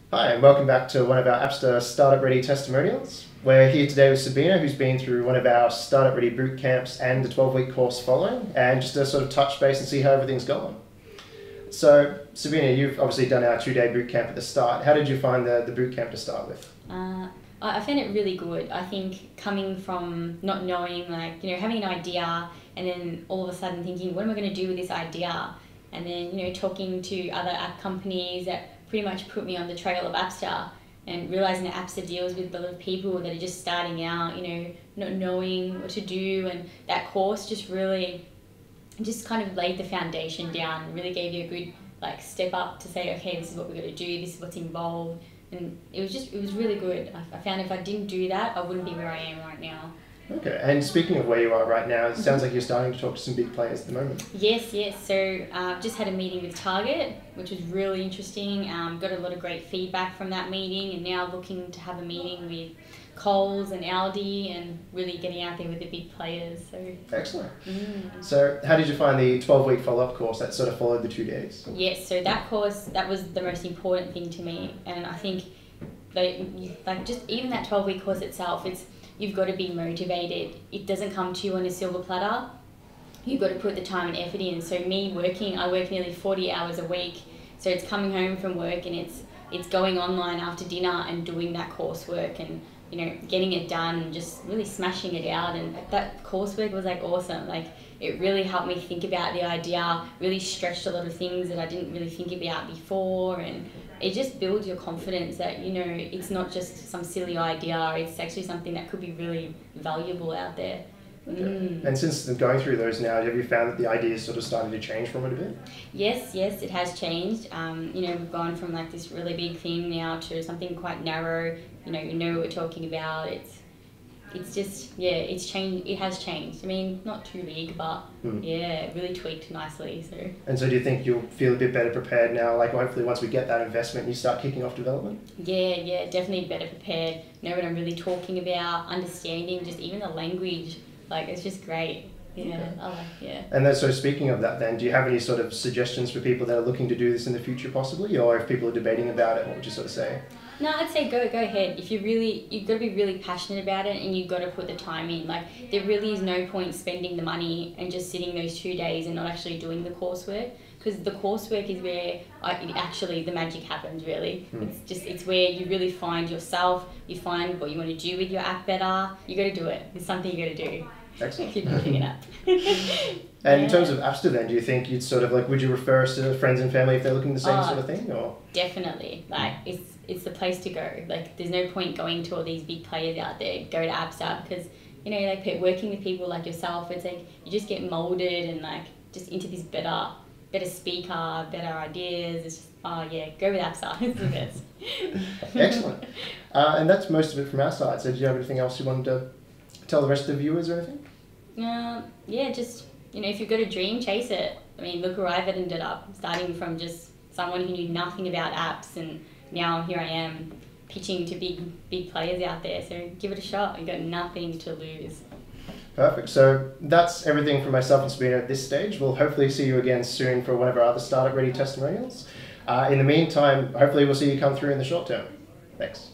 Hi, and welcome back to one of our Appster Startup Ready testimonials. We're here today with Sabina, who's been through one of our Startup Ready boot camps and the 12-week course following, and just to sort of touch base and see how everything's going. So, Sabina, you've obviously done our 2-day boot camp at the start. How did you find the boot camp to start with? I found it really good. I think coming from not knowing, having an idea and then all of a sudden thinking, what am I going to do with this idea? And then, talking to other app companies that pretty much put me on the trail of Appster, and realising that Appster deals with a lot of people that are just starting out, not knowing what to do. And that course just really kind of laid the foundation down and really gave you a good step up to say, okay, this is what we're going to do, this is what's involved. And it was really good. I found if I didn't do that, I wouldn't be where I am right now. Okay, and speaking of where you are right now, it sounds like you're starting to talk to some big players at the moment. Yes. So just had a meeting with Target, which was really interesting. Got a lot of great feedback from that meeting, and now looking to have a meeting with Coles and Aldi and really getting out there with the big players. So excellent. So how did you find the 12-week follow-up course that sort of followed the 2 days? Yes, so that course, that was the most important thing to me, and I think just even that 12-week course itself, you've got to be motivated. It doesn't come to you on a silver platter. You've got to put the time and effort in. So I work nearly 40 hours a week. So it's coming home from work and it's going online after dinner and doing that coursework and getting it done and just really smashing it out. And that coursework was awesome. It really helped me think about the idea, really stretched a lot of things that I didn't really think about before, and it just builds your confidence that it's not just some silly idea, it's actually something that could be really valuable out there. Okay. And since going through those now, have you found that the ideas sort of starting to change from it a bit? Yes, it has changed. We've gone from this really big thing now to something quite narrow. You know what we're talking about. It's just, it's changed. It has changed. I mean, not too big, but really tweaked nicely. So. And so do you think you'll feel a bit better prepared now, hopefully once we get that investment and you start kicking off development? Yeah, definitely better prepared. Know what I'm really talking about, understanding just even the language. It's just great. Yeah, okay. And then, so speaking of that then, do you have any sort of suggestions for people that are looking to do this in the future possibly, or if people are debating about it, what would you sort of say? No, I'd say go ahead. You've got to be really passionate about it, and you've got to put the time in. There really is no point spending the money and just sitting those 2 days and not actually doing the coursework, because the coursework is where the magic happens, really. It's where you really find yourself, you find what you want to do with your app better. You got to do it. It's something you got to do. Excellent. Keep picking it up. And in terms of Appster then, do you think you'd sort of would you refer us to friends and family if they're looking the same sort of thing, or? Definitely. It's the place to go. There's no point going to all these big players out there. Go to Appster, because working with people like yourself, it's you just get molded and just into this better speaker, better ideas. It's just, go with Appster. It's the best. Excellent. And that's most of it from our side. So do you have anything else you wanted to tell the rest of the viewers or anything? Just, if you've got a dream, chase it. I mean, look where I've ended up, starting from just someone who knew nothing about apps, and now here I am pitching to big players out there. So give it a shot. You've got nothing to lose. Perfect. So that's everything from myself and Sabina at this stage. We'll hopefully see you again soon for one of our other Startup Ready testimonials. In the meantime, hopefully we'll see you come through in the short term. Thanks.